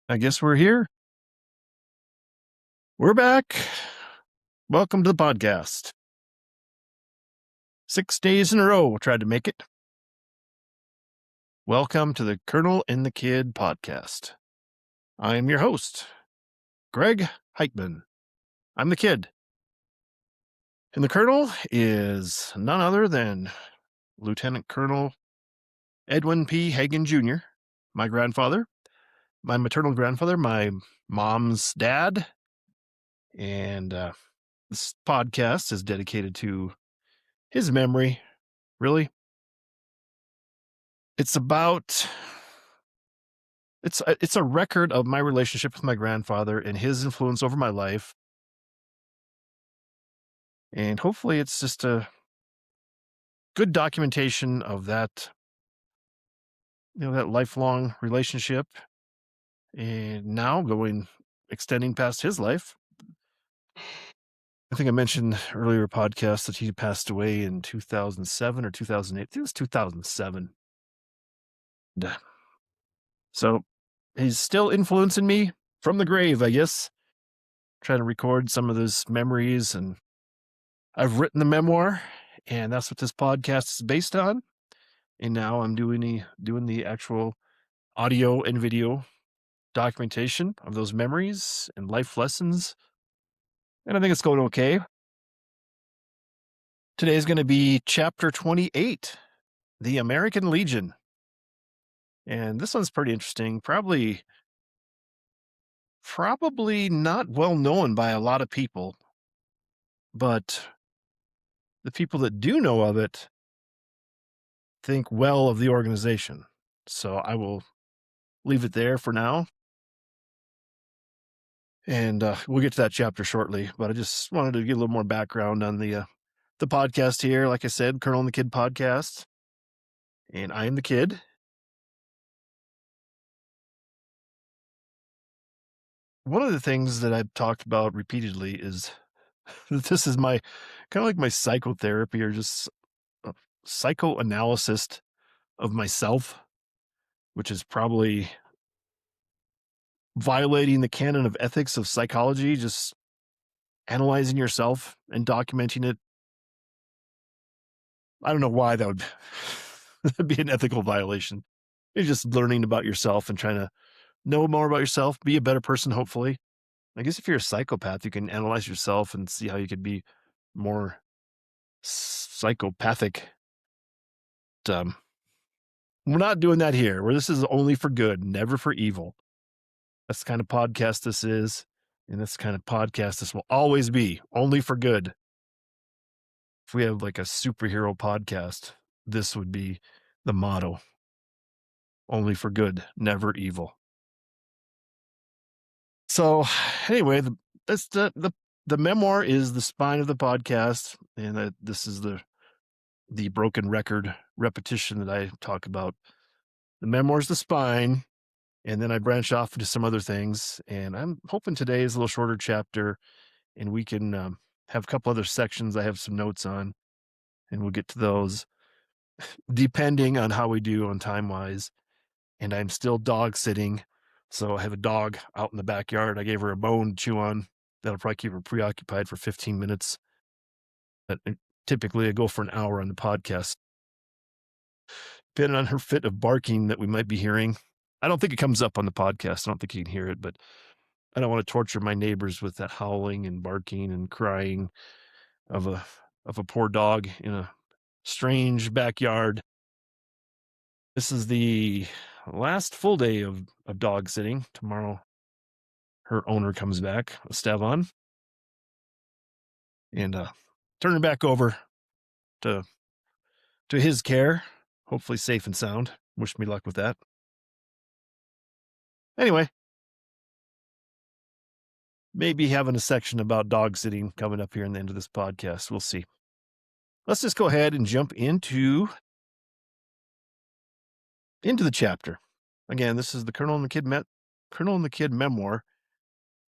I guess we're here. We're back. Welcome to the podcast. 6 days in a row, tried to make it. Welcome to the Colonel and the Kid podcast. I am your host, Greg Heitmann. I'm the kid. And the Colonel is none other than Lieutenant Colonel Edwin P. Hagen Jr., my grandfather, my maternal grandfather, my mom's dad. And this podcast is dedicated to his memory, really. It's a record of my relationship with my grandfather and his influence over my life. And hopefully it's just a good documentation of that, that lifelong relationship. And now extending past his life. I think I mentioned earlier podcast that he passed away in 2007 or 2008. It was 2007. So he's still influencing me from the grave, I guess. Trying to record some of those memories, and I've written the memoir, and that's what this podcast is based on. And now I'm doing the actual audio and video documentation of those memories and life lessons. And I think it's going okay. Today is going to be chapter 28, The American Legion. And this one's pretty interesting. Probably not well known by a lot of people, but the people that do know of it think well of the organization. So I will leave it there for now. And we'll get to that chapter shortly, but I just wanted to get a little more background on the podcast here. Like I said, Colonel and the Kid podcast, and I am the kid. One of the things that I've talked about repeatedly is that this is my kind of like my psychotherapy, or just a psychoanalysis of myself, which is probably violating the canon of ethics of psychology, just analyzing yourself and documenting it. I don't know why that would that'd be an ethical violation. You're just learning about yourself and trying to know more about yourself, be a better person, hopefully. I guess if you're a psychopath, you can analyze yourself and see how you could be more psychopathic. But, we're not doing that here, where this is only for good, never for evil. That's the kind of podcast this is, and that's the kind of podcast this will always be, only for good. If we have like a superhero podcast, this would be the motto. Only for good, never evil. So anyway, the memoir is the spine of the podcast, and this is the broken record repetition that I talk about. The memoir is the spine, and then I branch off into some other things. And I'm hoping today is a little shorter chapter, and we can have a couple other sections I have some notes on, and we'll get to those depending on how we do on time wise. And I'm still dog sitting. So I have a dog out in the backyard. I gave her a bone to chew on. That'll probably keep her preoccupied for 15 minutes. But typically I go for an hour on the podcast. Depending on her fit of barking that we might be hearing. I don't think it comes up on the podcast. I don't think you can hear it, but I don't want to torture my neighbors with that howling and barking and crying of a poor dog in a strange backyard. This is the last full day of dog sitting. Tomorrow, her owner comes back, Estevan, and turn her back over to his care. Hopefully safe and sound. Wish me luck with that. Anyway, maybe having a section about dog sitting coming up here in the end of this podcast. We'll see. Let's just go ahead and jump into the chapter. Again, this is the Colonel and the Kid memoir,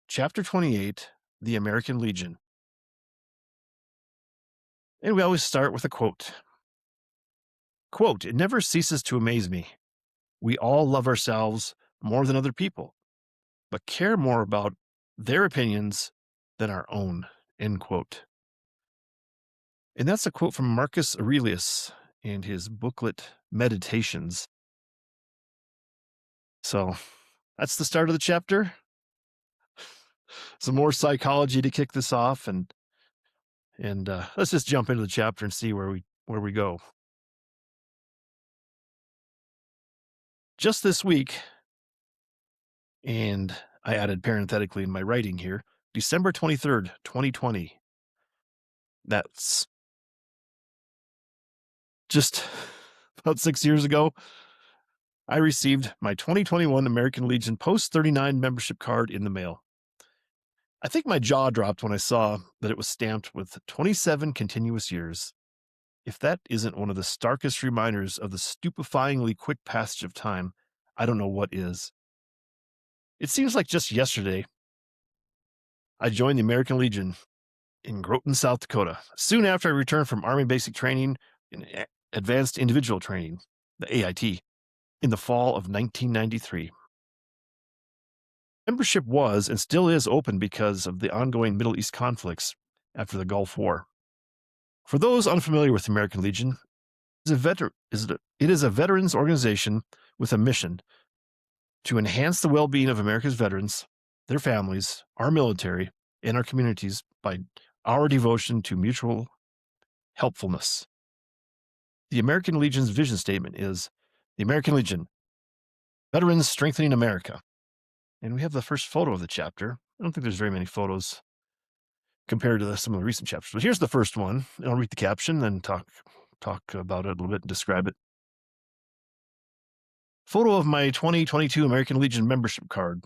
chapter 28, The American Legion. And we always start with a quote. Quote, "It never ceases to amaze me. We all love ourselves more than other people. but care more about their opinions than our own, end quote. And that's a quote from Marcus Aurelius and his booklet Meditations. So that's the start of the chapter. Some more psychology to kick this off, and let's just jump into the chapter and see where we go. Just this week, and I added parenthetically in my writing here, December 23rd, 2020. That's just about 6 years ago. I received my 2021 American Legion Post 39 membership card in the mail. I think my jaw dropped when I saw that it was stamped with 27 continuous years. If that isn't one of the starkest reminders of the stupefyingly quick passage of time, I don't know what is. It seems like just yesterday, I joined the American Legion in Groton, South Dakota, soon after I returned from Army Basic Training and Advanced Individual Training, the AIT, in the fall of 1993. Membership was and still is open because of the ongoing Middle East conflicts after the Gulf War. For those unfamiliar with the American Legion, it is a veterans organization with a mission to enhance the well-being of America's veterans, their families, our military, and our communities by our devotion to mutual helpfulness. The American Legion's vision statement is the American Legion, Veterans Strengthening America. And we have the first photo of the chapter. I don't think there's very many photos compared to some of the recent chapters. But here's the first one. And I'll read the caption, then talk about it a little bit and describe it. Photo of my 2022 American Legion membership card.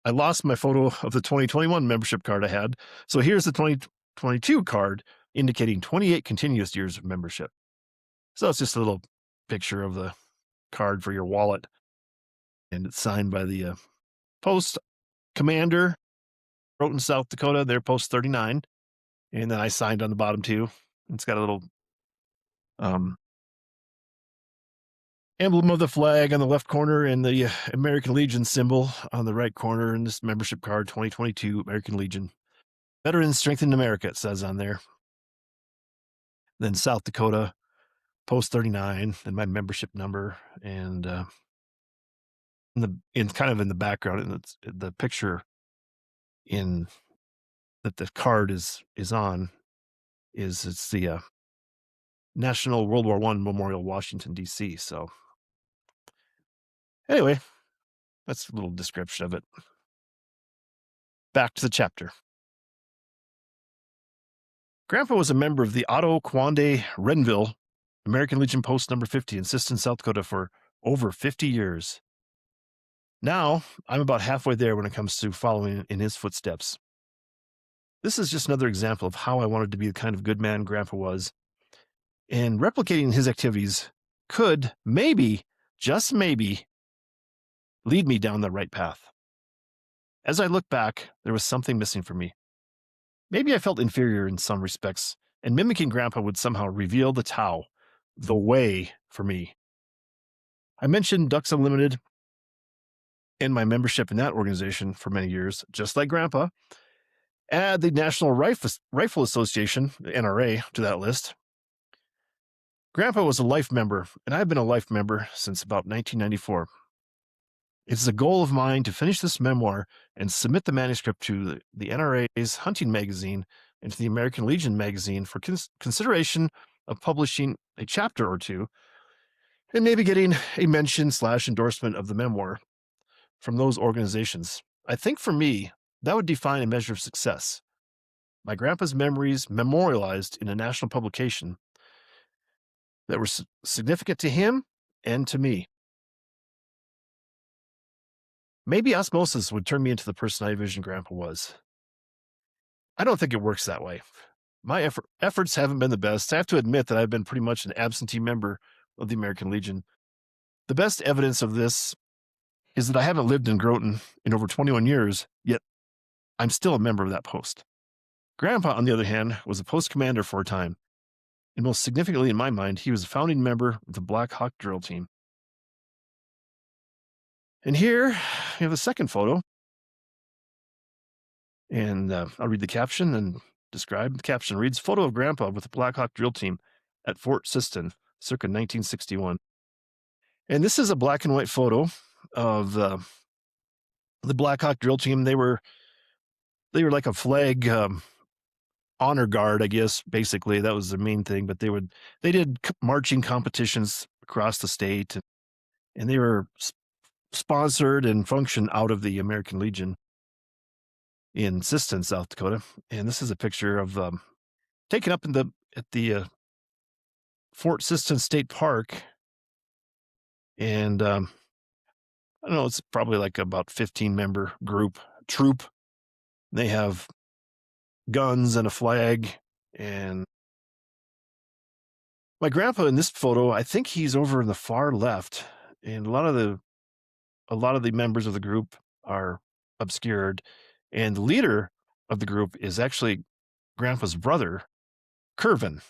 I lost my photo of the 2021 membership card I had, so here's the 2022 card indicating 28 continuous years of membership. So it's just a little picture of the card for your wallet, and it's signed by the post commander, Groton, South Dakota, their post 39, and then I signed on the bottom too. It's got a little emblem of the flag on the left corner and the American Legion symbol on the right corner, and this membership card 2022 American Legion. Veterans Strengthening America, it says on there. Then South Dakota, post 39, and my membership number, and in the background, and it's the picture in that the card is on it's the National World War I Memorial, Washington, D.C. So anyway, that's a little description of it. Back to the chapter. Grandpa was a member of the Otto Quande Renville American Legion Post number 50 in Siston, South Dakota for over 50 years. Now, I'm about halfway there when it comes to following in his footsteps. This is just another example of how I wanted to be the kind of good man Grandpa was, and replicating his activities could maybe, just maybe, lead me down the right path. As I look back, there was something missing for me. Maybe I felt inferior in some respects, and mimicking Grandpa would somehow reveal the Tao, the way for me. I mentioned Ducks Unlimited and my membership in that organization for many years, just like Grandpa. Add the National Rifle Association, the NRA, to that list. Grandpa was a life member, and I've been a life member since about 1994. It's a goal of mine to finish this memoir and submit the manuscript to the NRA's hunting magazine and to the American Legion magazine for consideration of publishing a chapter or two, and maybe getting a mention/endorsement of the memoir from those organizations. I think for me, that would define a measure of success. My grandpa's memories memorialized in a national publication that were significant to him and to me. Maybe osmosis would turn me into the person I envisioned Grandpa was. I don't think it works that way. My efforts haven't been the best. I have to admit that I've been pretty much an absentee member of the American Legion. The best evidence of this is that I haven't lived in Groton in over 21 years, yet I'm still a member of that post. Grandpa, on the other hand, was a post commander for a time, and most significantly in my mind, he was a founding member of the Black Hawk drill team. And here we have the second photo. And I'll read the caption and describe. The caption reads, "Photo of Grandpa with the Black Hawk drill team at Fort Siston, circa 1961." And this is a black and white photo of the Black Hawk drill team. They were like a flag honor guard, I guess. Basically, that was the main thing. But they did marching competitions across the state, and they were sponsored and functioned out of the American Legion in Siston, South Dakota. And this is a picture of taken up at the Fort Siston State Park, and I don't know, it's probably like about 15-member troop. They have guns and a flag, and my grandpa in this photo, I think he's over in the far left, and a lot of the members of the group are obscured, and the leader of the group is actually grandpa's brother, Curvin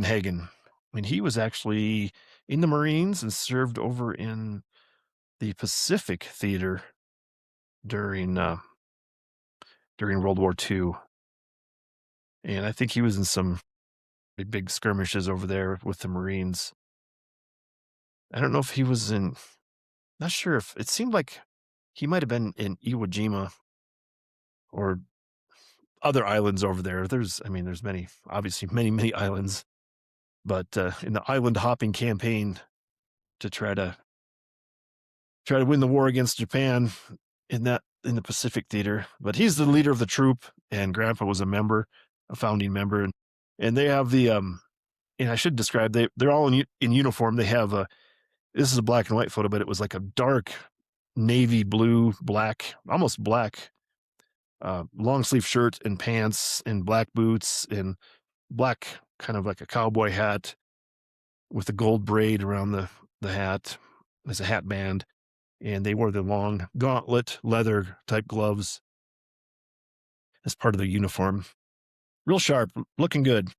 Hagen. And he was actually in the Marines and served over in the Pacific Theater during World War II. And I think he was in some big skirmishes over there with the Marines. I don't know if he was in, not sure if it seemed like he might have been in Iwo Jima or other islands over there. There's many, obviously many islands, but in the island hopping campaign to try to win the war against Japan in the Pacific Theater. But he's the leader of the troop, and Grandpa was a founding member, and they have and I should describe, they're all in uniform. They have this is a black and white photo, but it was like a dark navy blue, black, almost black, long sleeve shirt and pants and black boots and black, kind of like a cowboy hat with a gold braid around the hat as a hat band. And they wore the long gauntlet leather type gloves as part of their uniform. Real sharp, looking good.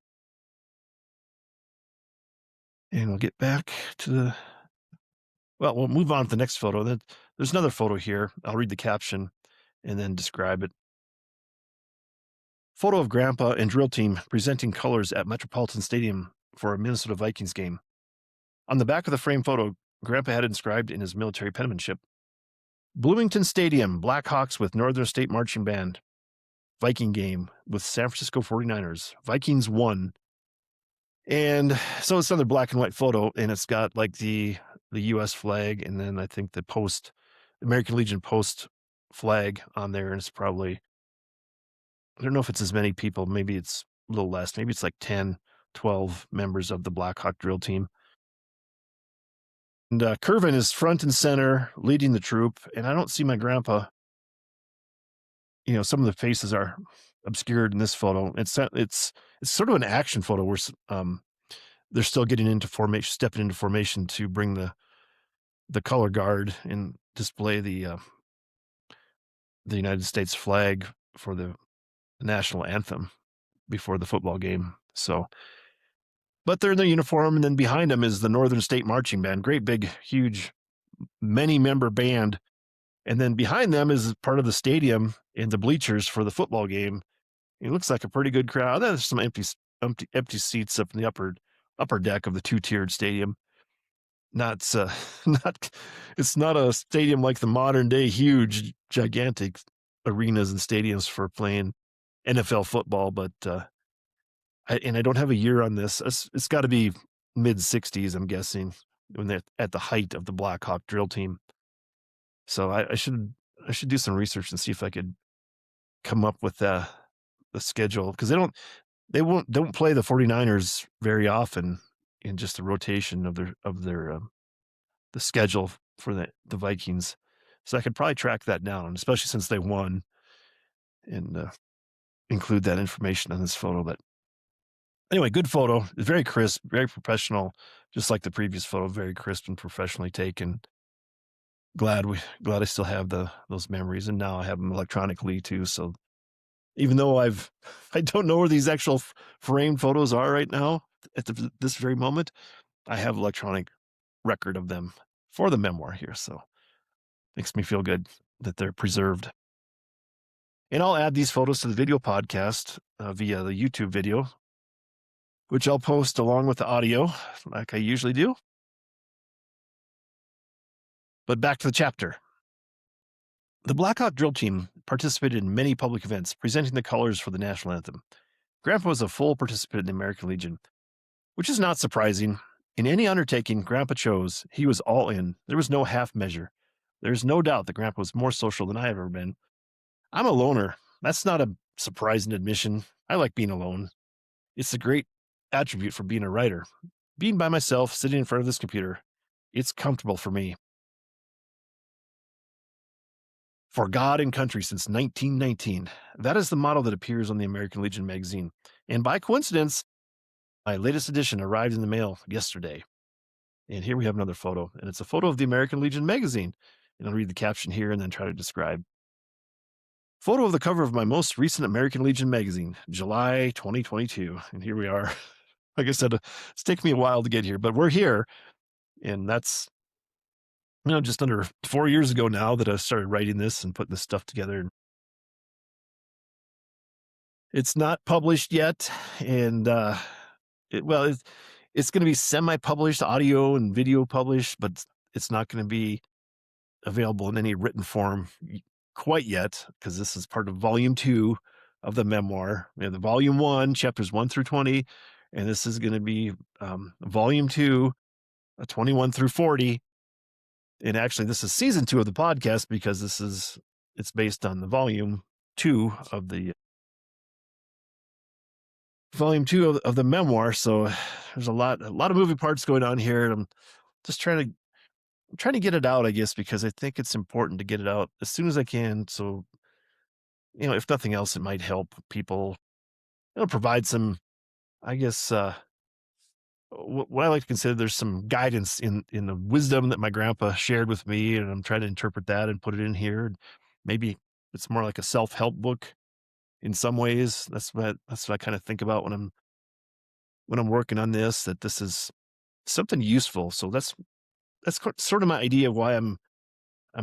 And we'll get back to we'll move on to the next photo. There's another photo here. I'll read the caption and then describe it. Photo of Grandpa and drill team presenting colors at Metropolitan Stadium for a Minnesota Vikings game. On the back of the frame photo, Grandpa had inscribed in his military penmanship, "Bloomington Stadium, Blackhawks with Northern State Marching Band. Viking game with San Francisco 49ers. Vikings won." And so it's another black and white photo, and it's got like the U.S. flag, and then I think the American Legion post flag on there, and it's probably, I don't know if it's as many people, maybe it's a little less, maybe it's like 10, 12 members of the Black Hawk drill team. And Curvin is front and center leading the troop, and I don't see my grandpa. Some of the faces are obscured in this photo. It's sort of an action photo where they're still getting into formation, stepping into formation to bring the color guard and display the United States flag for the national anthem before the football game. So, but they're in their uniform, and then behind them is the Northern State Marching Band, great big, huge, many-member band. And then behind them is part of the stadium and the bleachers for the football game. It looks like a pretty good crowd. There's some empty seats up in the upper deck of the two-tiered stadium. It's not a stadium like the modern day huge, gigantic arenas and stadiums for playing NFL football, but I don't have a year on this. It's got to be mid 60s, I'm guessing, when they're at the height of the Black Hawk drill team. So I should do some research and see if I could come up with the schedule, because they don't play the 49ers very often in just the rotation of their the schedule for the Vikings. So I could probably track that down, especially since they won, and include that information on this photo. But anyway, good photo. It's very crisp, very professional, just like the previous photo, very crisp and professionally taken. Glad I still have those memories, and now I have them electronically too. So even though I don't know where these actual framed photos are right now at this very moment, I have electronic record of them for the memoir here. So makes me feel good that they're preserved. And I'll add these photos to the video podcast via the YouTube video, which I'll post along with the audio like I usually do. But back to the chapter. The Black Hawk drill team participated in many public events, presenting the colors for the national anthem. Grandpa was a full participant in the American Legion, which is not surprising. In any undertaking Grandpa chose, he was all in. There was no half measure. There's no doubt that Grandpa was more social than I have ever been. I'm a loner. That's not a surprising admission. I like being alone. It's a great attribute for being a writer. Being by myself, sitting in front of this computer, it's comfortable for me. For God and country since 1919. That is the motto that appears on the American Legion magazine. And by coincidence, my latest edition arrived in the mail yesterday. And here we have another photo. And it's a photo of the American Legion magazine. And I'll read the caption here and then try to describe. Photo of the cover of my most recent American Legion magazine, July 2022. And here we are. Like I said, it's taken me a while to get here, but we're here. And that's, just under 4 years ago now that I started writing this and putting this stuff together. It's not published yet. And, it's going to be semi-published, audio and video published, but it's not going to be available in any written form quite yet, because this is part of volume 2 of the memoir. We have the volume 1, chapters 1 through 20, and this is going to be volume 2, 21 through 40. And actually, this is season 2 of the podcast because it's based on the volume 2 of the memoir. So there's a lot of moving parts going on here. And I'm just trying to get it out, I guess, because I think it's important to get it out as soon as I can. So, if nothing else, it might help people, provide some, I guess, what I like to consider there's some guidance in the wisdom that my grandpa shared with me. And I'm trying to interpret that and put it in here. Maybe it's more like a self-help book in some ways. That's what I kind of think about when I'm working on this, that this is something useful. So that's sort of my idea of why I'm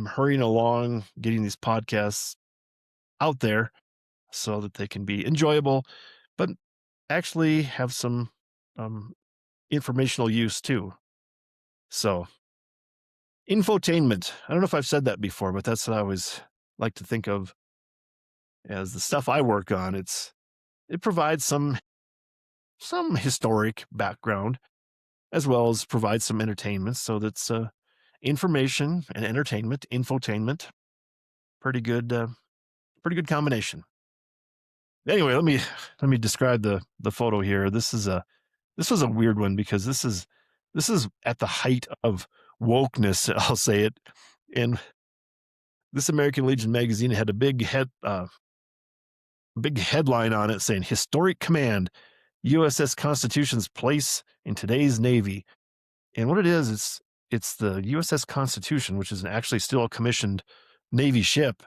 hurrying along, getting these podcasts out there so that they can be enjoyable, but actually have some informational use too. So infotainment. I don't know if I've said that before, but that's what I always like to think of as the stuff I work on. It provides some historic background as well as provides some entertainment. So that's information and entertainment, infotainment. Pretty good combination. Anyway, let me describe the photo here. This was a weird one because this is at the height of wokeness, I'll say it. And this American Legion magazine had a big headline on it saying "Historic Command, USS Constitution's place in today's Navy." And what it is, it's the USS Constitution, which is actually still a commissioned Navy ship,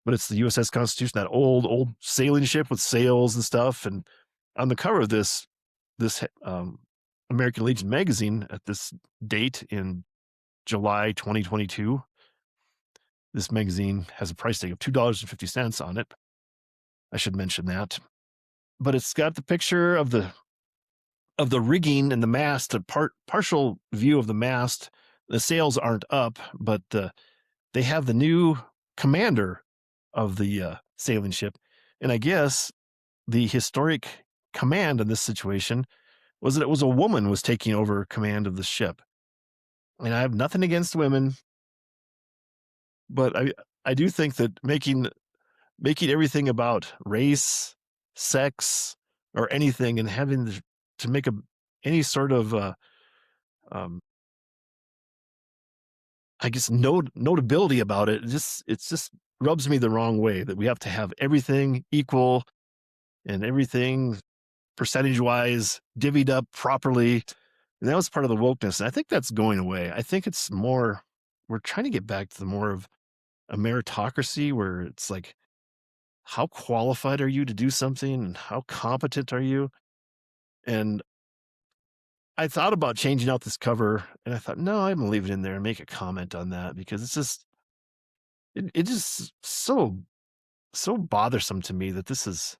but it's the USS Constitution, that old sailing ship with sails and stuff. And on the cover of this American Legion magazine at this date in July 2022, this magazine has a price tag of $2.50 on it. I should mention that. But it's got the picture of the rigging and the mast, a partial view of the mast. The sails aren't up, but they have the new commander of the sailing ship. And I guess the historic command in this situation was that it was a woman was taking over command of the ship. And I have nothing against women, but I do think that making everything about race, sex, or anything, and having to make any sort of I guess notability about it, it just rubs me the wrong way that we have to have everything equal and everything percentage wise divvied up properly. And that was part of the wokeness. And I think that's going away. I think it's more, we're trying to get back to the more of a meritocracy where it's like, how qualified are you to do something and how competent are you? And I thought about changing out this cover and I thought, no, I'm gonna leave it in there and make a comment on that because it's just, it's just so so bothersome to me that this is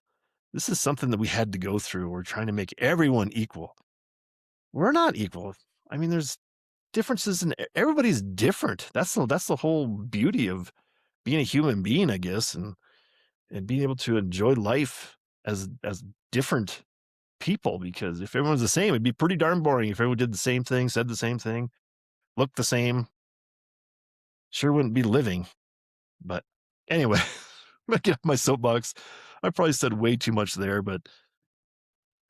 something that we had to go through. We're trying to make everyone equal. We're not equal. I mean, there's differences and everybody's different. That's the whole beauty of being a human being, I guess, and being able to enjoy life as different people. Because if everyone's the same, it'd be pretty darn boring. If everyone did the same thing, said the same thing, looked the same, sure wouldn't be living. But anyway, I'm gonna get off my soapbox. I probably said way too much there, but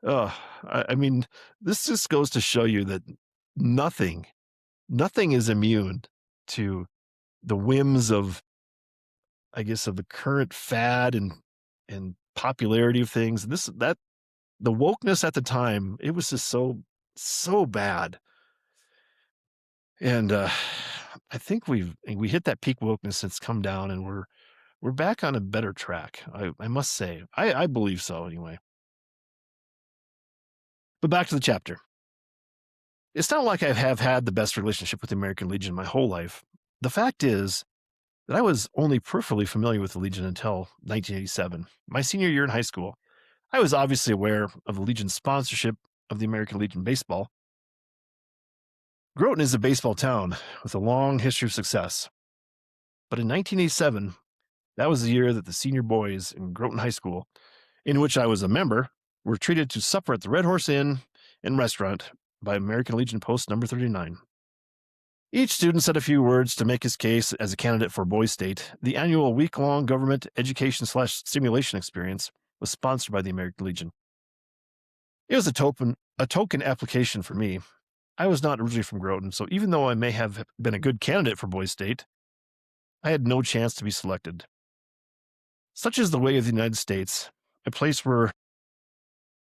uh, I mean, this just goes to show you that nothing, nothing is immune to the whims of, I guess, of the current fad and popularity of things. That the wokeness at the time, it was just so bad. And I think we hit that peak wokeness. It's come down, and we're back on a better track. I must say, I believe so anyway. But back to the chapter. It's not like I have had the best relationship with the American Legion my whole life. The fact is that I was only peripherally familiar with the Legion until 1987, my senior year in high school. I was obviously aware of the Legion's sponsorship of the American Legion baseball. Groton is a baseball town with a long history of success. But in 1987, that was the year that the senior boys in Groton High School, in which I was a member, were treated to supper at the Red Horse Inn and Restaurant by American Legion Post number 39. Each student said a few words to make his case as a candidate for Boys State. The annual week-long government education/stimulation experience was sponsored by the American Legion. It was a token application for me. I was not originally from Groton, so even though I may have been a good candidate for Boys State, I had no chance to be selected. Such is the way of the United States, a place where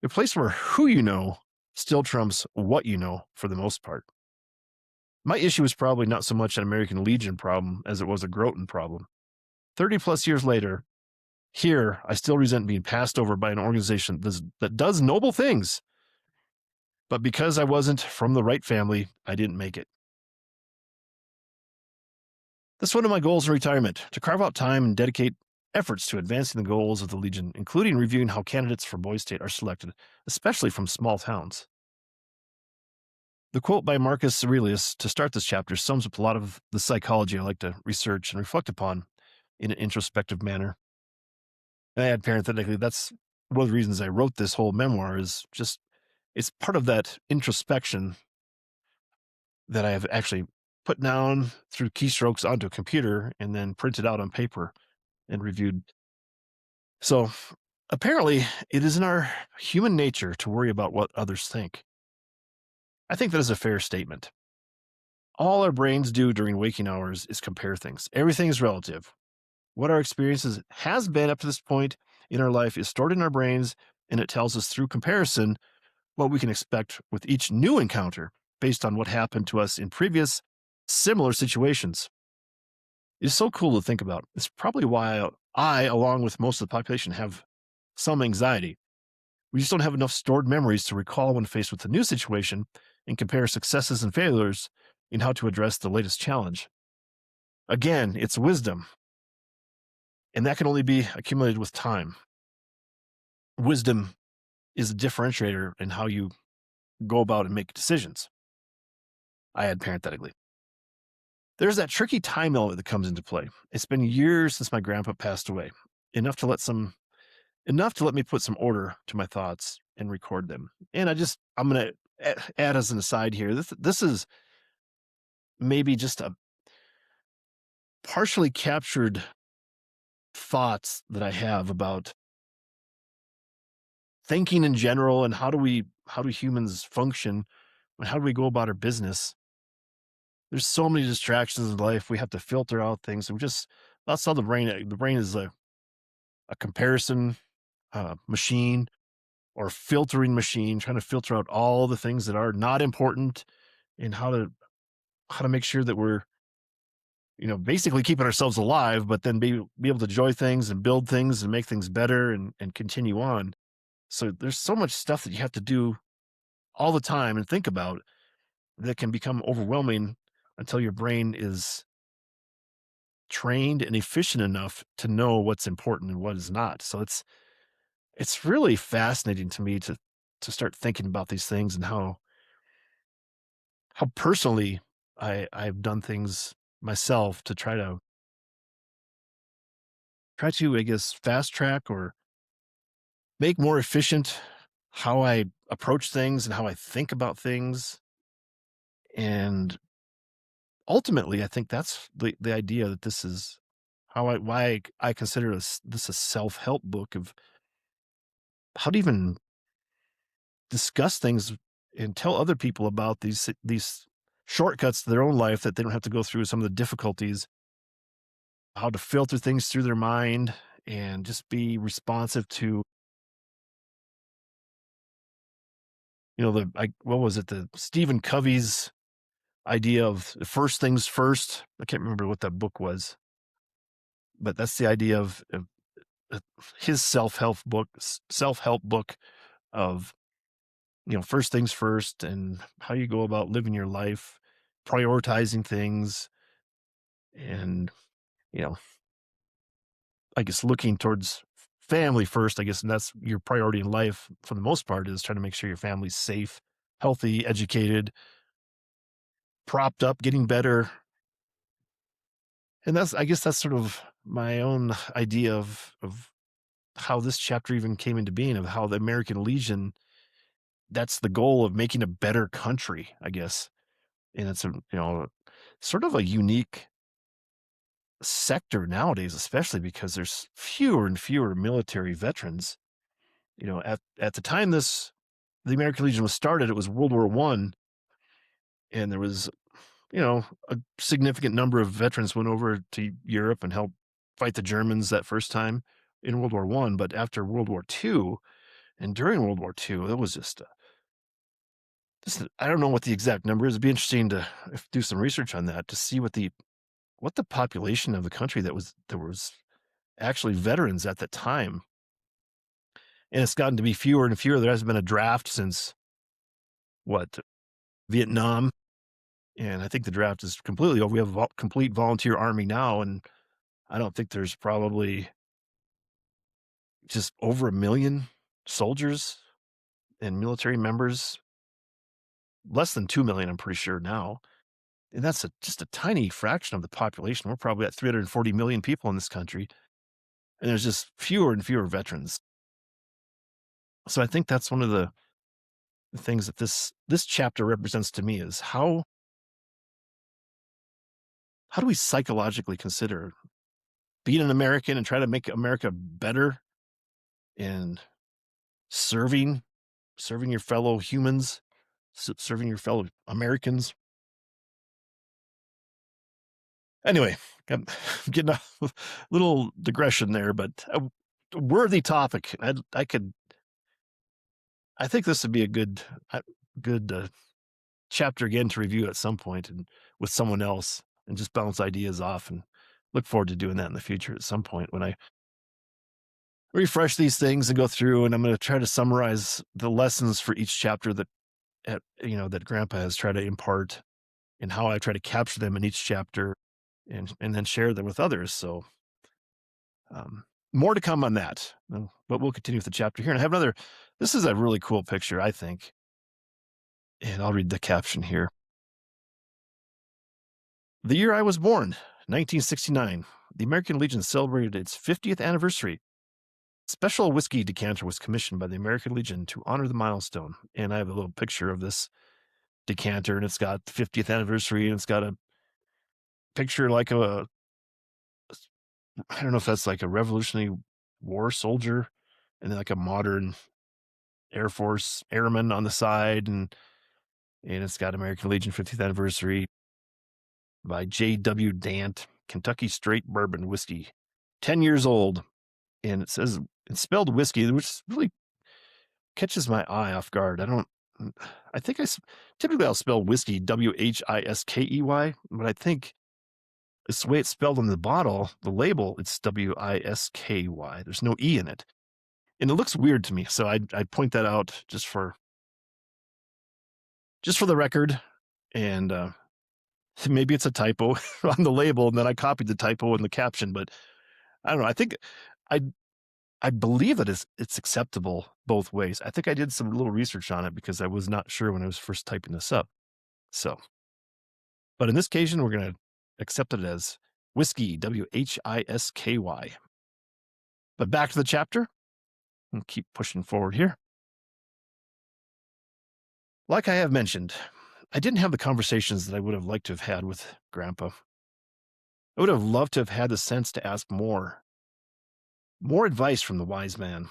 who you know still trumps what you know for the most part. My issue was probably not so much an American Legion problem as it was a Groton problem. 30 plus years later, here I still resent being passed over by an organization that does noble things. But because I wasn't from the right family, I didn't make it. That's one of my goals in retirement, to carve out time and dedicate efforts to advancing the goals of the Legion, including reviewing how candidates for Boys State are selected, especially from small towns. The quote by Marcus Aurelius to start this chapter sums up a lot of the psychology I like to research and reflect upon in an introspective manner. And I add parenthetically, that's one of the reasons I wrote this whole memoir, is just, it's part of that introspection that I have actually put down through keystrokes onto a computer and then printed out on paper and reviewed. So apparently, it is in our human nature to worry about what others think. I think that is a fair statement. All our brains do during waking hours is compare things. Everything is relative. What our experiences has been up to this point in our life is stored in our brains, and it tells us through comparison what we can expect with each new encounter based on what happened to us in previous similar situations. It is so cool to think about. It's probably why I, along with most of the population, have some anxiety. We just don't have enough stored memories to recall when faced with a new situation and compare successes and failures in how to address the latest challenge. Again, it's wisdom, and that can only be accumulated with time. Wisdom is a differentiator in how you go about and make decisions. I add parenthetically. There's that tricky time element that comes into play. It's been years since my grandpa passed away, enough to let me put some order to my thoughts and record them. And I'm going to add as an aside here, this is maybe just a partially captured thoughts that I have about thinking in general and how do humans function and how do we go about our business. There's so many distractions in life. We have to filter out things. That's how the brain is a comparison machine or filtering machine, trying to filter out all the things that are not important and how to make sure that we're, basically keeping ourselves alive, but then be able to enjoy things and build things and make things better and continue on. So there's so much stuff that you have to do all the time and think about that can become overwhelming until your brain is trained and efficient enough to know what's important and what is not. So it's really fascinating to me to start thinking about these things and how personally I've done things myself to try to, I guess, fast track or make more efficient how I approach things and how I think about things. And ultimately, I think that's the idea that this is why I consider this a self-help book of how to even discuss things and tell other people about these shortcuts to their own life that they don't have to go through some of the difficulties, how to filter things through their mind and just be responsive to, what was it, the Stephen Covey's idea of first things first. I can't remember what that book was, but that's the idea of uh, his self-help book of, first things first and how you go about living your life, prioritizing things, and, you know, I guess looking towards family first, I guess, and that's your priority in life for the most part is trying to make sure your family's safe, healthy, educated, propped up, getting better. And I guess that's sort of my own idea of how this chapter even came into being, of how the American Legion, that's the goal of making a better country, I guess. And it's sort of a unique sector nowadays, especially because there's fewer and fewer military veterans. At the time the American Legion was started, it was World War One, and there was, a significant number of veterans went over to Europe and helped fight the Germans that first time in World War One. But after World War Two and during World War Two, it was I don't know what the exact number is. It'd be interesting to do some research on that to see what the population of the country that was actually veterans at the time. And it's gotten to be fewer and fewer. There hasn't been a draft since what, Vietnam, and I think the draft is completely over. We have a complete volunteer army now, and I don't think there's probably just over 1 million soldiers and military members, less than 2 million, I'm pretty sure now. And that's just a tiny fraction of the population. We're probably at 340 million people in this country, and there's just fewer and fewer veterans. So I think that's one of the things that this chapter represents to me is how do we psychologically consider being an American and try to make America better and serving your fellow humans, serving your fellow Americans. Anyway, I'm getting a little digression there, but a worthy topic. I think this would be a good chapter again to review at some point and with someone else and just bounce ideas off, and look forward to doing that in the future at some point when I refresh these things and go through, and I'm going to try to summarize the lessons for each chapter that Grandpa has tried to impart and how I try to capture them in each chapter and then share them with others. So, more to come on that, but we'll continue with the chapter here. And I have this is a really cool picture, I think. And I'll read the caption here. The year I was born, 1969, the American Legion celebrated its 50th anniversary. Special whiskey decanter was commissioned by the American Legion to honor the milestone. And I have a little picture of this decanter, and it's got the 50th anniversary, and it's got a picture like I don't know if that's like a Revolutionary War soldier, and then like a modern Air Force airman on the side, and it's got American Legion 50th anniversary by J.W. Dant, Kentucky Straight Bourbon Whiskey, 10 years old. And it says it's spelled whiskey, which really catches my eye off guard. I think typically I'll spell whiskey Whiskey, but I think it's the way it's spelled on the bottle, the label, it's Wisky. There's no E in it. And it looks weird to me. So I'd point that out just for the record. And Maybe it's a typo on the label, and then I copied the typo in the caption, but I don't know. I think I I believe that it's acceptable both ways. I think I did some little research on it because I was not sure when I was first typing this up. So, but in this occasion, we're going to accept it as whiskey, Whisky. But back to the chapter and keep pushing forward here. Like I have mentioned, I didn't have the conversations that I would have liked to have had with Grandpa. I would have loved to have had the sense to ask more advice from the wise man.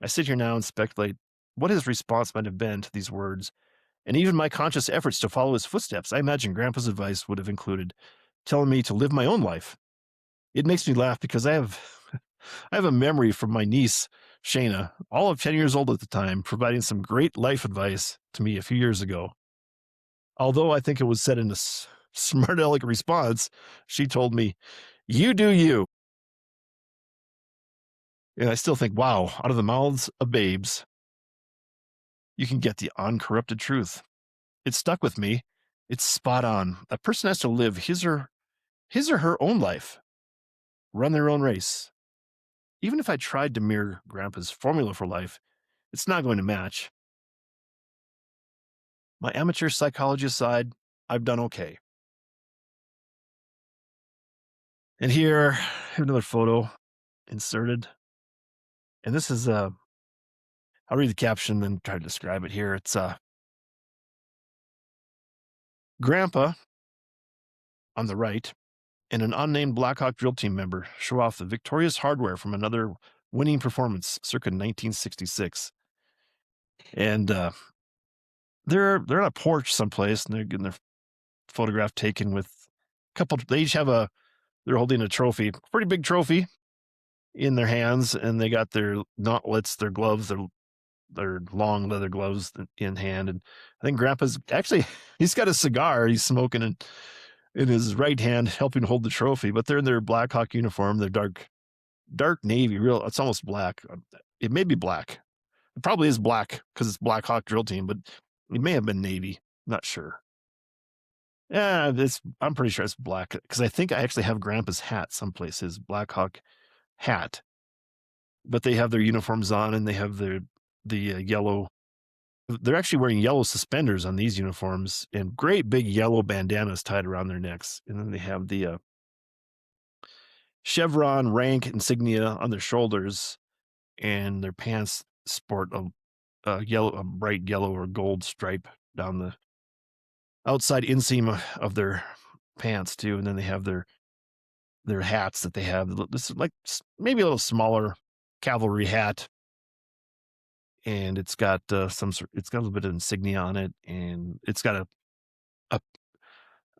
I sit here now and speculate what his response might have been to these words, and even my conscious efforts to follow his footsteps. I imagine Grandpa's advice would have included telling me to live my own life. It makes me laugh because I have I have a memory from my niece, Shayna, all of 10 years old at the time, providing some great life advice to me a few years ago. Although I think it was said in a smart aleck response, she told me, "You do you." And I still think, wow, out of the mouths of babes, you can get the uncorrupted truth. It stuck with me. It's spot on. A person has to live his or her own life, run their own race. Even if I tried to mirror Grandpa's formula for life, it's not going to match. My amateur psychology aside, I've done okay. And here, I have another photo inserted. And this is I'll read the caption and try to describe it here. It's Grandpa on the right and an unnamed Blackhawk drill team member show off the victorious hardware from another winning performance circa 1966. And they're on a porch someplace and they're getting their photograph taken with a couple. They each have they're holding a trophy, pretty big trophy in their hands, and they got their gauntlets, their gloves, their long leather gloves in hand. And I think Grandpa's actually, he's got a cigar he's smoking in his right hand, helping hold the trophy, but they're in their Black Hawk uniform. They're dark navy, it's almost black. It may be black. It probably is black because it's Black Hawk drill team, but it may have been navy. Not sure. Yeah, I'm pretty sure it's black because I think I actually have Grandpa's hat someplace, his Black Hawk hat. But they have their uniforms on and they have the yellow. They're actually wearing yellow suspenders on these uniforms and great big yellow bandanas tied around their necks. And then they have the chevron rank insignia on their shoulders, and their pants sport a bright yellow or gold stripe down the outside inseam of their pants too. And then they have their hats that they have. This is like maybe a little smaller cavalry hat, and it's got it's got a little bit of insignia on it, and it's got a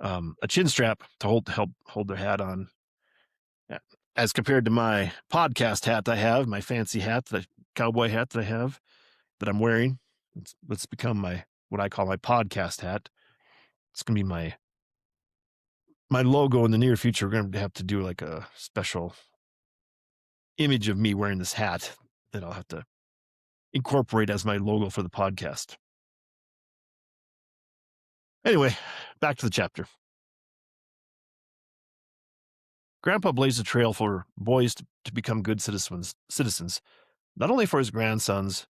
a chin strap to help hold their hat on. Yeah. As compared to my podcast hat I have, my fancy hat, the cowboy hat that I have that I'm wearing, it's become what I call my podcast hat. It's gonna be my logo in the near future. We're gonna have to do like a special image of me wearing this hat that I'll have to incorporate as my logo for the podcast. Anyway, back to the chapter. Grandpa blazed a trail for boys to become good citizens, not only for his grandsons,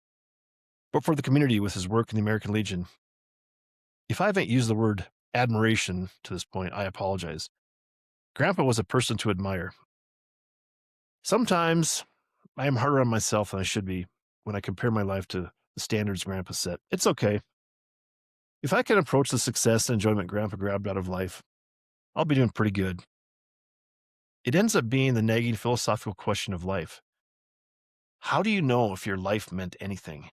but for the community with his work in the American Legion. If I haven't used the word admiration to this point, I apologize. Grandpa was a person to admire. Sometimes I am harder on myself than I should be when I compare my life to the standards Grandpa set. It's okay. If I can approach the success and enjoyment Grandpa grabbed out of life, I'll be doing pretty good. It ends up being the nagging philosophical question of life. How do you know if your life meant anything?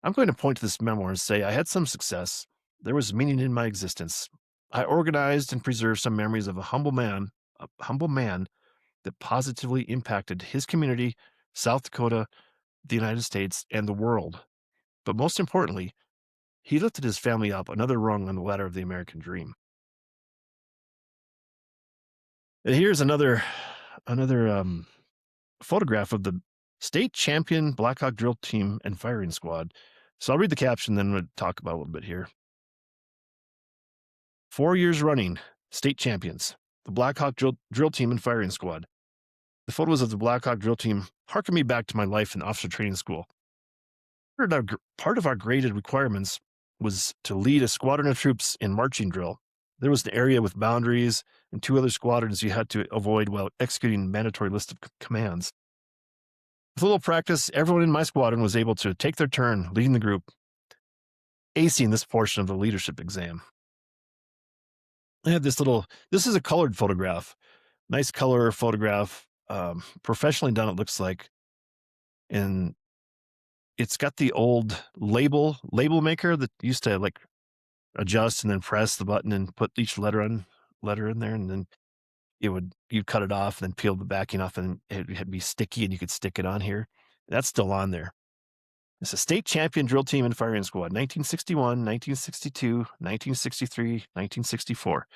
I'm going to point to this memoir and say I had some success. There was meaning in my existence. I organized and preserved some memories of a humble man that positively impacted his community, South Dakota, the United States, and the world. But most importantly, he lifted his family up another rung on the ladder of the American dream. And here's another photograph of the state champion Blackhawk drill team and firing squad. So I'll read the caption, then we'll talk about a little bit here. 4 years running, state champions, the Black Hawk drill team and firing squad. The photos of the Black Hawk drill team harken me back to my life in officer training school. Part of our graded requirements was to lead a squadron of troops in marching drill. There was an area with boundaries and 2 other squadrons you had to avoid while executing a mandatory list of commands. With a little practice, everyone in my squadron was able to take their turn leading the group, acing this portion of the leadership exam. I had this is a colored photograph, nice color photograph, professionally done, it looks like. And it's got the old label maker that used to like adjust and then press the button and put each letter in there, and then you'd cut it off and then peel the backing off, and it'd be sticky and you could stick it on here. That's still on there. It's a state champion drill team and firing squad, 1961, 1962, 1963, 1964.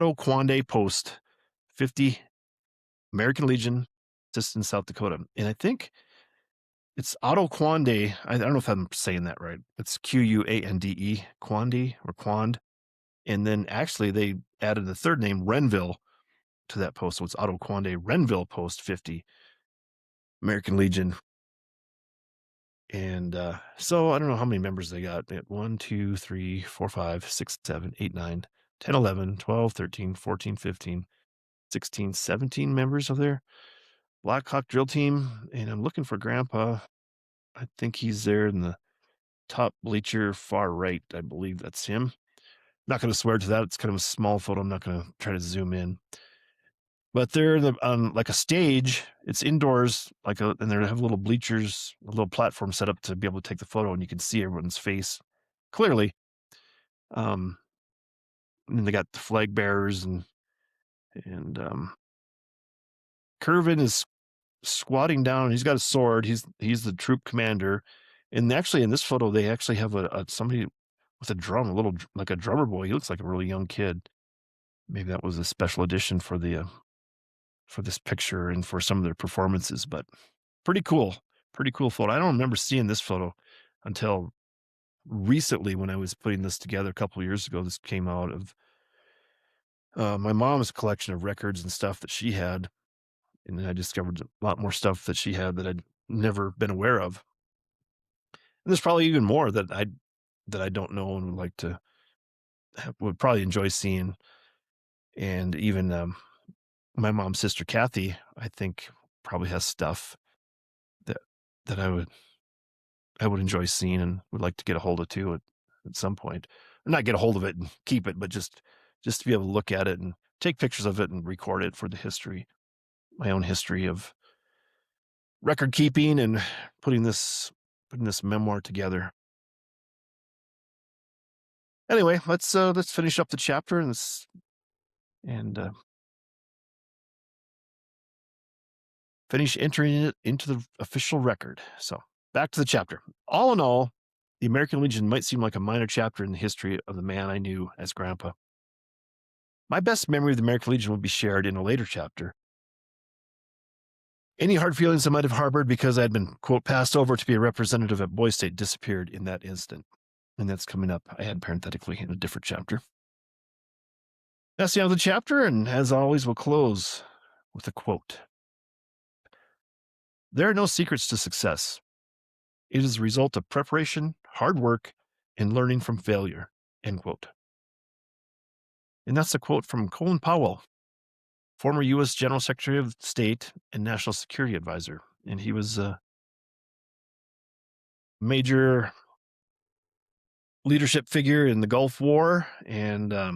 Quande Post, 50, American Legion, just in South Dakota. And I think it's Otto Quande. I don't know if I'm saying that right. It's Quande, Quande or Quand. And then actually they added a third name, Renville, to that post. So it's Otto Quande, Renville Post 50, American Legion. And so I don't know how many members they got. 1, 2, 3, 4, 5, 6, 7, 8, 9, 10, 11, 12, 13, 14, 15, 16, 17 members of their Black Hawk drill team. And I'm looking for Grandpa. I think he's there in the top bleacher, far right. I believe that's him. Not going to swear to that. It's kind of a small photo. I'm not going to try to zoom in. But they're on like a stage. It's indoors, and they have little bleachers, a little platform set up to be able to take the photo, and you can see everyone's face clearly. And they got the flag bearers, and Curvin is squatting down. He's got a sword. He's the troop commander. And actually, in this photo, they actually have somebody with a drum, like a drummer boy. He looks like a really young kid. Maybe that was a special edition for this picture and for some of their performances, but pretty cool photo. I don't remember seeing this photo until recently when I was putting this together a couple of years ago. This came out of my mom's collection of records and stuff that she had, and then I discovered a lot more stuff that she had that I'd never been aware of. And there's probably even more that I don't know and would probably enjoy seeing. And even my mom's sister Kathy, I think, probably has stuff that I would enjoy seeing and would like to get a hold of too at some point. Not get a hold of it and keep it, but just to be able to look at it and take pictures of it and record it for the history, my own history of record keeping and putting this memoir together. Anyway, let's finish up the chapter and finish entering it into the official record. So back to the chapter. All in all, the American Legion might seem like a minor chapter in the history of the man I knew as Grandpa. My best memory of the American Legion will be shared in a later chapter. Any hard feelings I might have harbored because I had been, quote, passed over to be a representative at Boy State disappeared in that instant. And that's coming up, I had parenthetically, in a different chapter. That's the end of the chapter, and as always, we'll close with a quote. There are no secrets to success. It is the result of preparation, hard work, and learning from failure, end quote. And that's a quote from Colin Powell, former U.S. General Secretary of State and National Security Advisor. And he was a major leadership figure in the Gulf War. And I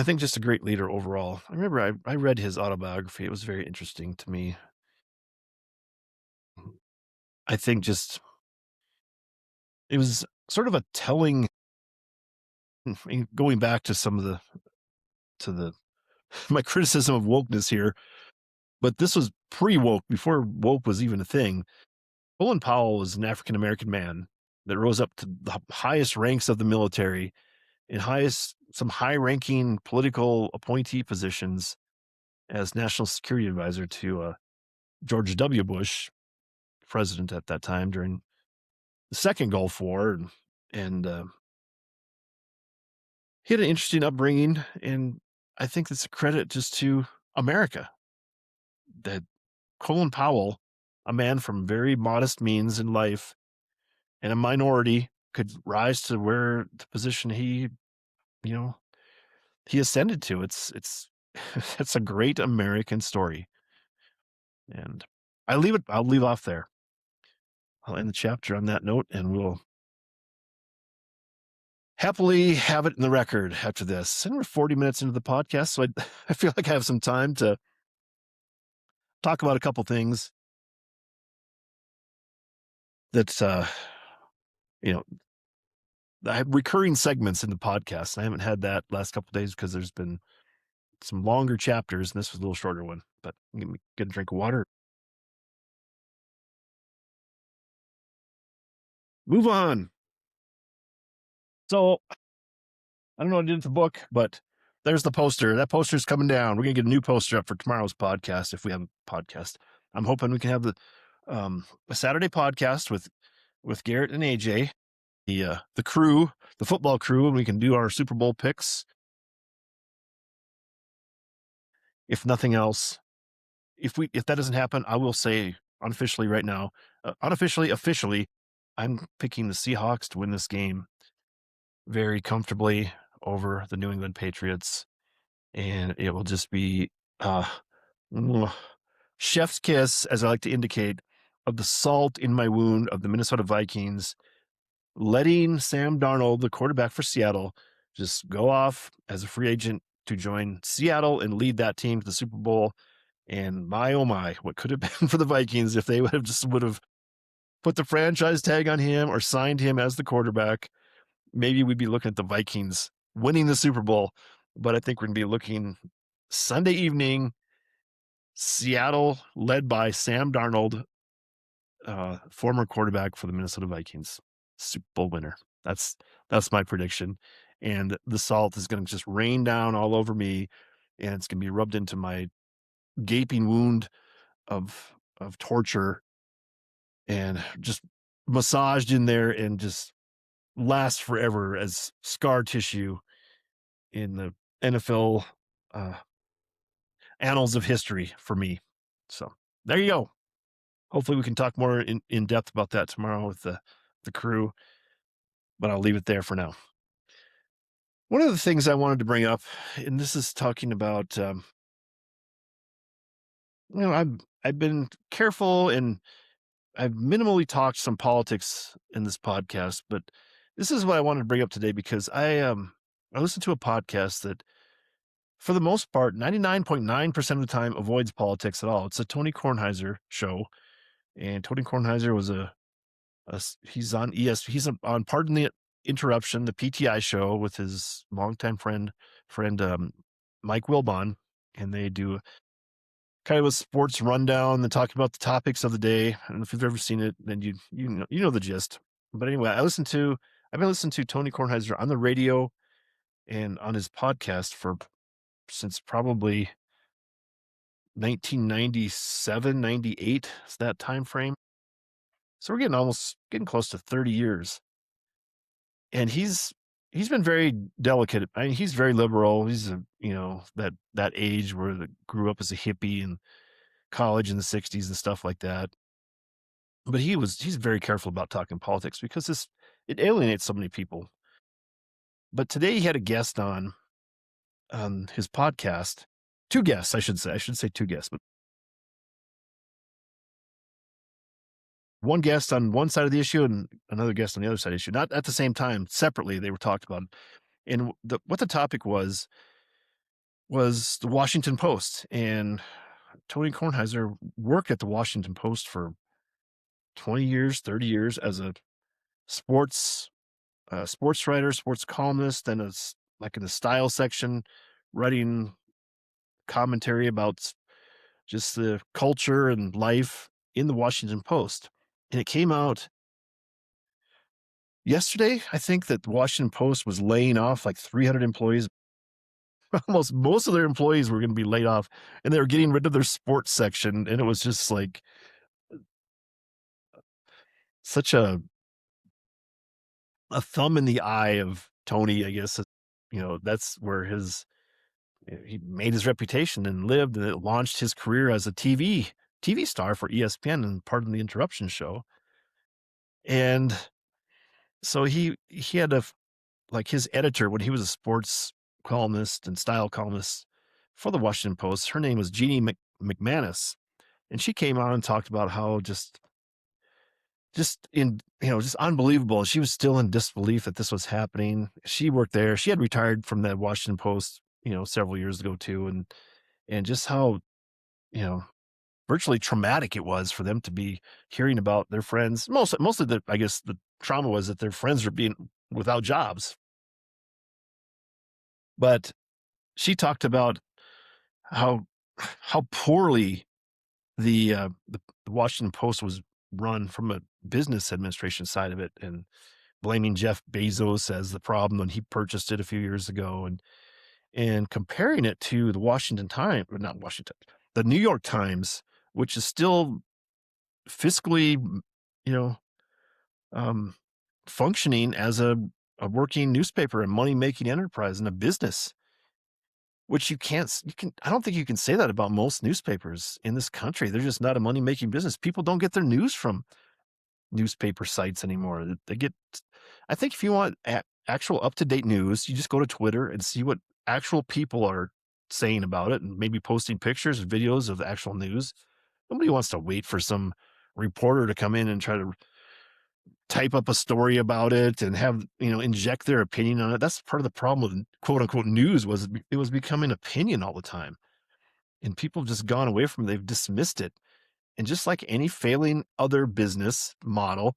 think just a great leader overall. I remember I read his autobiography. It was very interesting to me. I think it was sort of a telling, going back to some of my criticism of wokeness here, but this was pre-woke, before woke was even a thing. Colin Powell was an African-American man that rose up to the highest ranks of the military and some high-ranking political appointee positions as National Security Advisor to George W. Bush, president at that time during the second Gulf War. And he had an interesting upbringing, and I think it's a credit just to America that Colin Powell, a man from very modest means in life and a minority, could rise to where the position you know, he ascended to. It's it's a great American story, and I'll leave off there. I'll end the chapter on that note, and we'll happily have it in the record after this. And we're 40 minutes into the podcast, so I feel like I have some time to talk about a couple things that, you know, I have recurring segments in the podcast. I haven't had that last couple days because there's been some longer chapters, and this was a little shorter one. But get a drink of water. Move on. So I don't know what I did with the book, but there's the poster. That poster's coming down. We're gonna get a new poster up for tomorrow's podcast if we have a podcast. I'm hoping we can have a Saturday podcast with Garrett and AJ, the crew, the football crew, and we can do our Super Bowl picks. If nothing else, if that doesn't happen, I will say unofficially right now, officially, I'm picking the Seahawks to win this game very comfortably over the New England Patriots, and it will just be uh, mwah, chef's kiss, as I like to indicate, of the salt in my wound of the Minnesota Vikings letting Sam Darnold, the quarterback for Seattle, just go off as a free agent to join Seattle and lead that team to the Super Bowl. And my oh my, what could have been for the Vikings if they would have put the franchise tag on him or signed him as the quarterback. Maybe we'd be looking at the Vikings winning the Super Bowl. But I think we're gonna be looking Sunday evening, Seattle led by Sam Darnold, former quarterback for the Minnesota Vikings, Super Bowl winner. That's that's my prediction. And the salt is going to just rain down all over me, and it's going to be rubbed into my gaping wound of torture, and just massaged in there, and just last forever as scar tissue in the NFL uh, annals of history for me. So there you go. Hopefully, we can talk more in depth about that tomorrow with the crew, but I'll leave it there for now. One of the things I wanted to bring up, and this is talking about, I've been careful, and I've minimally talked some politics in this podcast, but this is what I wanted to bring up today because I listened to a podcast that, for the most part, 99.9% of the time avoids politics at all. It's a Tony Kornheiser show, and Tony Kornheiser was he's on on Pardon the Interruption, the PTI show with his longtime friend Mike Wilbon, and they do kind of a sports rundown and talk about the topics of the day. And if you've ever seen it, then you know the gist. But anyway, I've been listening to Tony Kornheiser on the radio and on his podcast since probably 1997, 98. It's that time frame. So we're getting close to 30 years. And he's been very delicate. I mean, he's very liberal. He's that age where grew up as a hippie in college in the 60s and stuff like that. But he's very careful about talking politics because it alienates so many people. But today he had a guest on his podcast. Two guests, I should say. I should say two guests, but one guest on one side of the issue and another guest on the other side of the issue. Not at the same time, separately, they were talked about. And what the topic was the Washington Post. And Tony Kornheiser worked at the Washington Post for 20 years, 30 years as a sports sports writer, sports columnist, then it's like in the style section, writing commentary about just the culture and life in the Washington Post. And it came out yesterday, I think, that the Washington Post was laying off like 300 employees. Almost most of their employees were going to be laid off, and they were getting rid of their sports section. And it was just like such a thumb in the eye of Tony, I guess. that's where he made his reputation and lived, and it launched his career as a TV star for ESPN and Pardon the Interruption show. And so he had like his editor when he was a sports columnist and style columnist for the Washington Post. Her name was Jeannie McManus, and she came on and talked about how just unbelievable. She was still in disbelief that this was happening. She worked there. She had retired from the Washington Post, several years ago too, and just how you know virtually traumatic it was for them to be hearing about their friends. Mostly, I guess the trauma was that their friends were being without jobs. But she talked about how how poorly the Washington Post was run from a business administration side of it, and blaming Jeff Bezos as the problem when he purchased it a few years ago, and comparing it to the Washington Times, or not Washington, the New York Times, which is still fiscally, you know, um, functioning as a working newspaper and money making enterprise and a business, which you can, I don't think you can say that about most newspapers in this country. They're just not a money making business. People don't get their news from newspaper sites anymore. They get, I think if you want actual up to date news, you just go to Twitter and see what actual people are saying about it and maybe posting pictures and videos of the actual news. Nobody wants to wait for some reporter to come in and try to type up a story about it and have, inject their opinion on it. That's part of the problem with quote unquote news was it was becoming opinion all the time. And people have just gone away from it. They've dismissed it. And just like any failing other business model,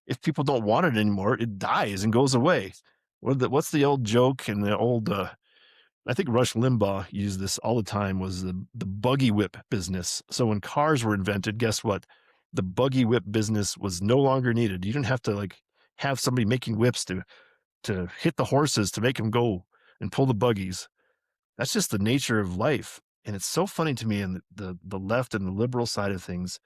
if people don't want it anymore, it dies and goes away. What's the old joke and the old, I think Rush Limbaugh used this all the time, was the buggy whip business. So when cars were invented, guess what? The buggy whip business was no longer needed. You didn't have to have somebody making whips to hit the horses to make them go and pull the buggies. That's just the nature of life. And it's so funny to me in the left and the liberal side of things.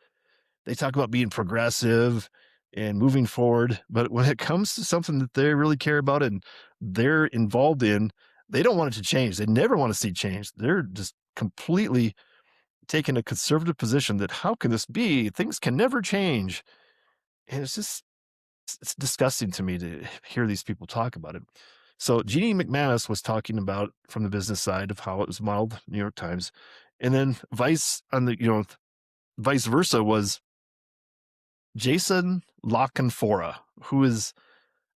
They talk about being progressive and moving forward, but when it comes to something that they really care about and they're involved in, they don't want it to change. They never want to see change. They're just completely taking a conservative position that how can this be? Things can never change. And it's disgusting to me to hear these people talk about it. So Jeannie McManus was talking about from the business side of how it was modeled, New York Times, and then vice versa was Jason LaCanfora, who is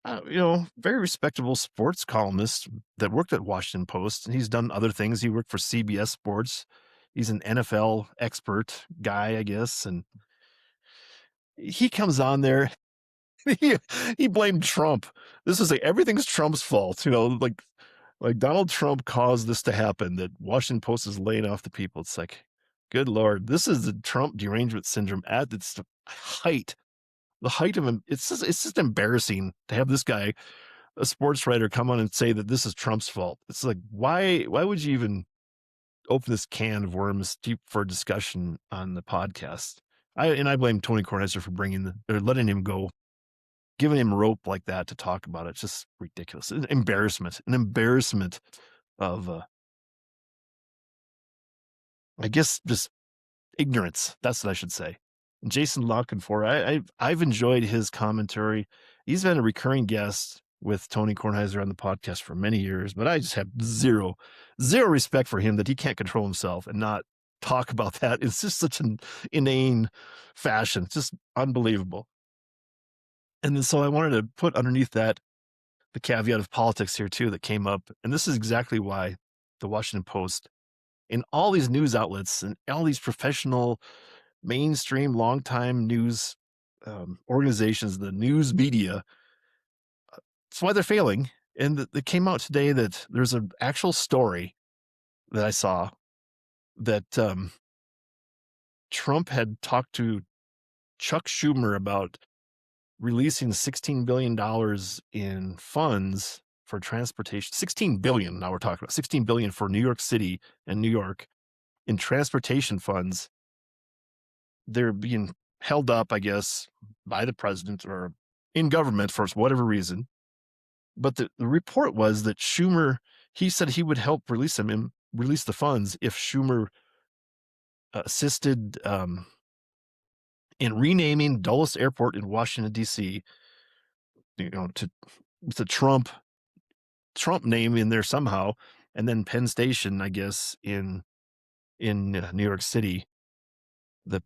very respectable sports columnist that worked at Washington Post, and he's done other things. He worked for CBS Sports. He's an NFL expert guy, I guess, and he comes on there. he, he blamed Trump. This is everything's Trump's fault, like Donald Trump caused this to happen. That Washington Post is laying off the people. It's like, good Lord, this is the Trump derangement syndrome at its height. The height of him. It's just embarrassing to have this guy, a sports writer, come on and say that this is Trump's fault. It's like, why would you even open this can of worms for discussion on the podcast? I blame Tony Kornheiser for letting him go, giving him rope like that to talk about it. It's just ridiculous. An embarrassment of, I guess, just ignorance. That's what I should say. And Jason LaCanfora, I've enjoyed his commentary. He's been a recurring guest with Tony Kornheiser on the podcast for many years, but I just have zero respect for him that he can't control himself and not talk about that. It's just such an inane fashion. It's just unbelievable. And then so I wanted to put underneath that the caveat of politics here too that came up. And this is exactly why the Washington Post and all these news outlets and all these professional mainstream longtime news organizations, the news media, that's why they're failing. And it came out today that there's an actual story that I saw that Trump had talked to Chuck Schumer about releasing $16 billion in funds for transportation. 16 billion. Now we're talking about 16 billion for New York City and New York in transportation funds. They're being held up, I guess, by the president or in government for whatever reason. but the report was that Schumer, he said he would help release the funds if Schumer assisted in renaming Dulles Airport in Washington D.C. To with the Trump name in there somehow, and then Penn Station, I guess, in New York City, the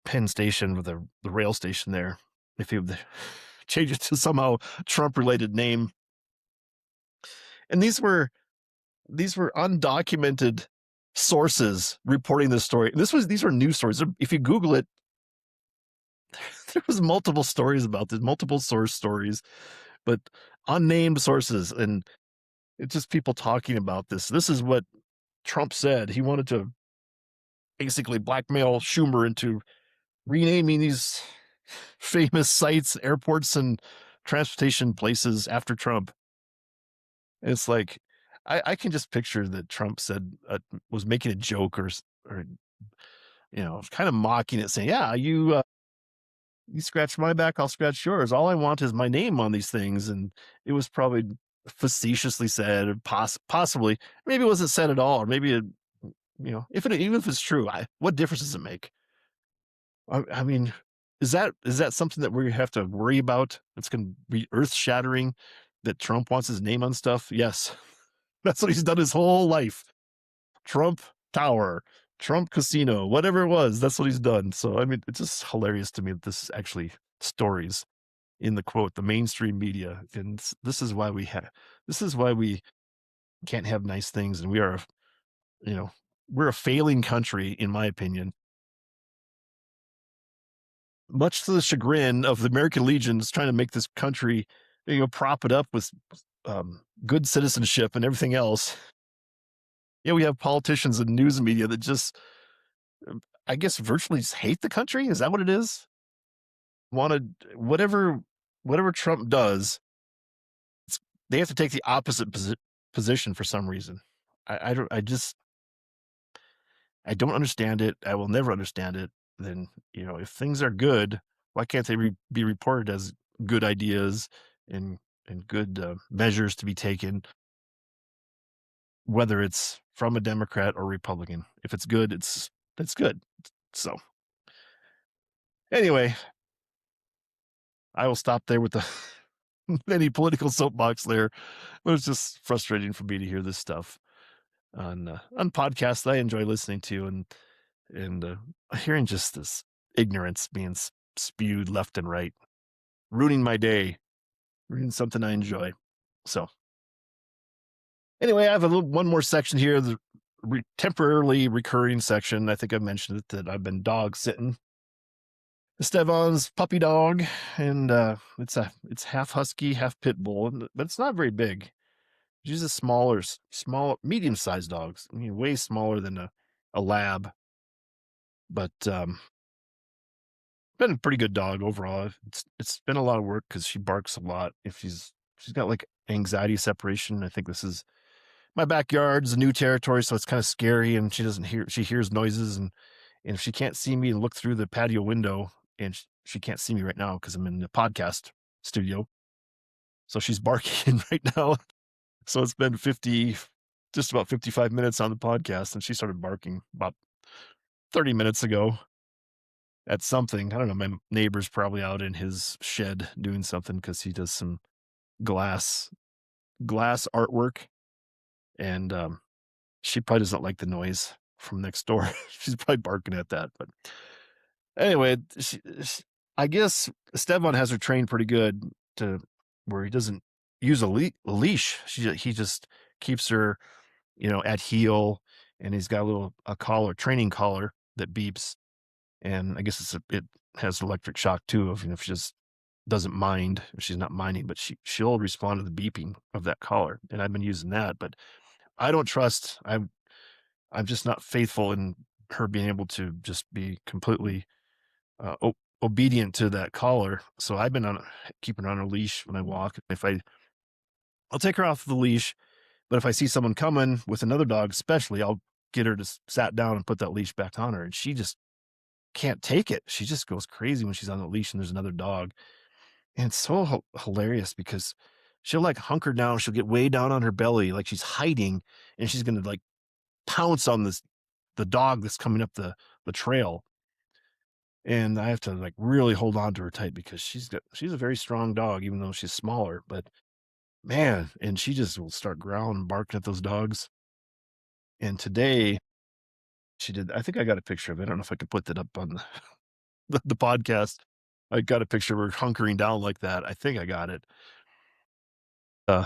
Penn Station with the rail station there. If he would change it to somehow Trump related name, and these were undocumented sources reporting this story. These are news stories. If you Google it, there was multiple stories about this, multiple source stories, but unnamed sources, and it's just people talking about this. This is what Trump said. He wanted to basically blackmail Schumer into renaming these famous sites, airports, and transportation places after Trump. And it's like I can just picture that Trump said was making a joke or kind of mocking it, saying, "Yeah, you scratch my back, I'll scratch yours. All I want is my name on these things." And it was probably facetiously said, or possibly, maybe it wasn't said at all, or maybe even if it's true, what difference does it make? I mean, is that something that we have to worry about? It's going to be earth shattering that Trump wants his name on stuff. Yes, that's what he's done his whole life. Trump Tower, Trump Casino, whatever it was, that's what he's done. So, I mean, it's just hilarious to me that this is actually stories in the mainstream media. And this is why we can't have nice things. And you know, we're a failing country, in my opinion, much to the chagrin of the American Legions trying to make this country, prop it up with good citizenship and everything else. Yeah, we have politicians and news media that just, I guess, virtually just hate the country. Is that what it is? Wanted whatever Trump does, they have to take the opposite position for some reason. I don't understand it. I will never understand it. Then, if things are good, why can't they be reported as good ideas and good measures to be taken, whether it's from a Democrat or Republican? If it's good, it's good. So anyway, I will stop there with the any political soapbox there. But it's just frustrating for me to hear this stuff on podcasts that I enjoy listening to, and hearing just this ignorance being spewed left and right, ruining my day, ruining something I enjoy. So anyway, I have one more section here, the temporarily recurring section. I think I mentioned it, that I've been dog sitting Estevan's puppy dog, and it's half husky, half pit bull, but it's not very big. She's a small, medium-sized dogs. I mean, way smaller than a lab, but been a pretty good dog overall. It's been a lot of work because she barks a lot. If she's got like anxiety separation. I think this is my backyard's a new territory, so it's kind of scary, and she hears noises, and if she can't see me and look through the patio window, and she can't see me right now because I'm in the podcast studio, so she's barking right now. So it's been just about 55 minutes on the podcast, and she started barking about 30 minutes ago at something. I don't know. My neighbor's probably out in his shed doing something because he does some glass artwork, and she probably doesn't like the noise from next door. She's probably barking at that. But anyway, I guess Esteban has her trained pretty good to where he doesn't use a leash. He just keeps her, at heel, and he's got a training collar that beeps, and I guess it has electric shock too. If she just doesn't mind, if she's not minding, but she'll respond to the beeping of that collar, and I've been using that, but I don't trust. I'm just not faithful in her being able to just be completely obedient to that collar. So I've been keeping her on a leash when I walk. I'll take her off the leash, but if I see someone coming with another dog, especially, I'll get her to sat down and put that leash back on her. And she just can't take it. She just goes crazy when she's on the leash and there's another dog. And it's so hilarious because she'll like hunker down. She'll get way down on her belly, like she's hiding, and she's gonna like pounce on the dog that's coming up the trail. And I have to like really hold on to her tight because she's a very strong dog, even though she's smaller. But man, and she just will start growling and barking at those dogs. And today she did. I think I got a picture of it. I don't know if I could put that up on the podcast. I got a picture of her hunkering down like that. I think I got it. Uh,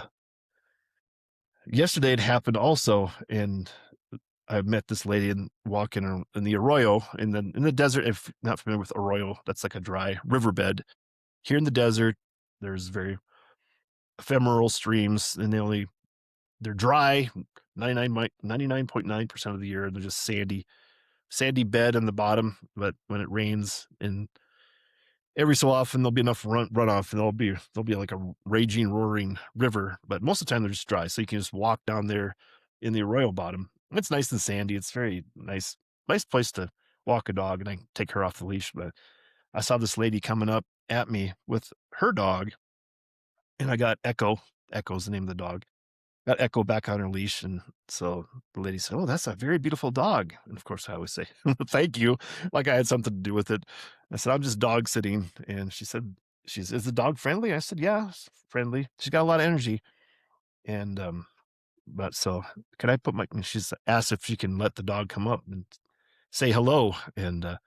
Yesterday it happened also, and I met this lady and walking in the arroyo in the desert. If you're not familiar with arroyo, that's like a dry riverbed. Here in the desert, there's very ephemeral streams, and they're dry 99.9% of the year. They're just sandy bed on the bottom, but when it rains, and every so often there'll be enough runoff, and there'll be like a raging, roaring river. But most of the time they're just dry, so you can just walk down there in the arroyo bottom. It's nice and sandy. It's very nice place to walk a dog, and I can take her off the leash. But I saw this lady coming up at me with her dog, and I got Echo. Echo's the name of the dog. Got Echo back on her leash, and so the lady said, "Oh, that's a very beautiful dog." And of course, I always say, "Thank you," like I had something to do with it. I said, "I'm just dog sitting," and she said, "Is the dog friendly?" I said, "Yeah, it's friendly. She's got a lot of energy." And but so can I put my? And she's asked if she can let the dog come up and say hello, and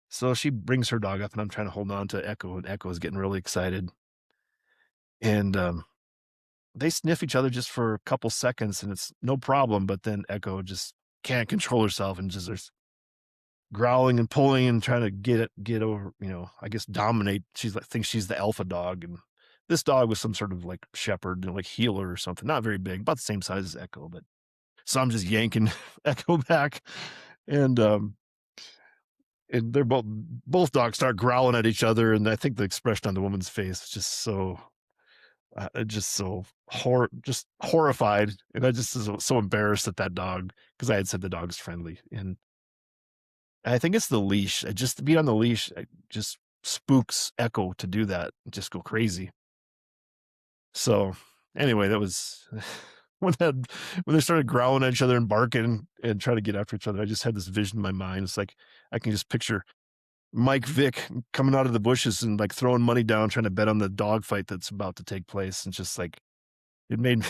so she brings her dog up, and I'm trying to hold on to Echo, and Echo is getting really excited, and they sniff each other just for a couple seconds, and it's no problem, but then Echo just can't control herself and just there's growling and pulling and trying to get over, I guess dominate. She's like thinks she's the alpha dog, and this dog was some sort of like shepherd, like healer or something, not very big, about the same size as Echo, but so I'm just yanking Echo back, and and they're both dogs start growling at each other, and I think the expression on the woman's face is just so just horrified, and I just was so embarrassed at that dog because I had said the dog's friendly, and I think it's the leash. Just to be on the leash, it just spooks Echo to do that, just go crazy. So anyway, that was when that when they started growling at each other and barking and trying to get after each other. I just had this vision in my mind. It's like I can just picture Mike Vick coming out of the bushes and like throwing money down, trying to bet on the dog fight that's about to take place, and just like it made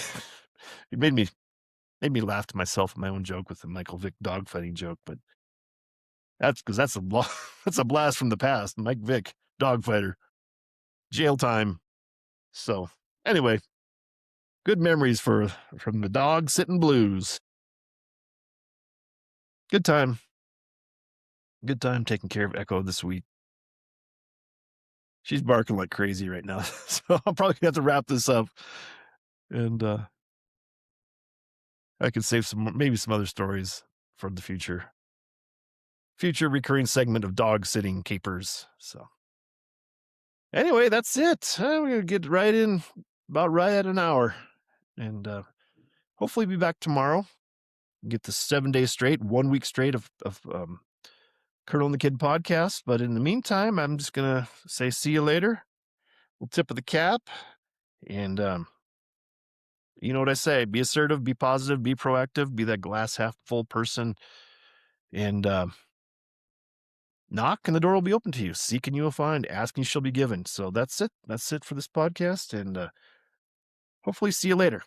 it made me laugh to myself at my own joke with the Michael Vick dogfighting joke, but that's because that's a blast from the past. Mike Vick, dogfighter, jail time. So anyway, good memories from the dog sitting blues. Good time, good time taking care of Echo this week. She's barking like crazy right now, so I'm probably gonna have to wrap this up, and I can save maybe some other stories for the future recurring segment of dog sitting capers. So anyway, that's it. We're gonna get right in about right at an hour, and hopefully be back tomorrow. Get the 7 days straight, 1 week straight of Colonel and the Kid podcast. But in the meantime, I'm just gonna say see you later. Little tip of the cap, and you know what I say: be assertive, be positive, be proactive, be that glass half full person, and knock and the door will be open to you. Seek and you will find. Ask and you shall be given. So that's it. That's it for this podcast, and hopefully see you later.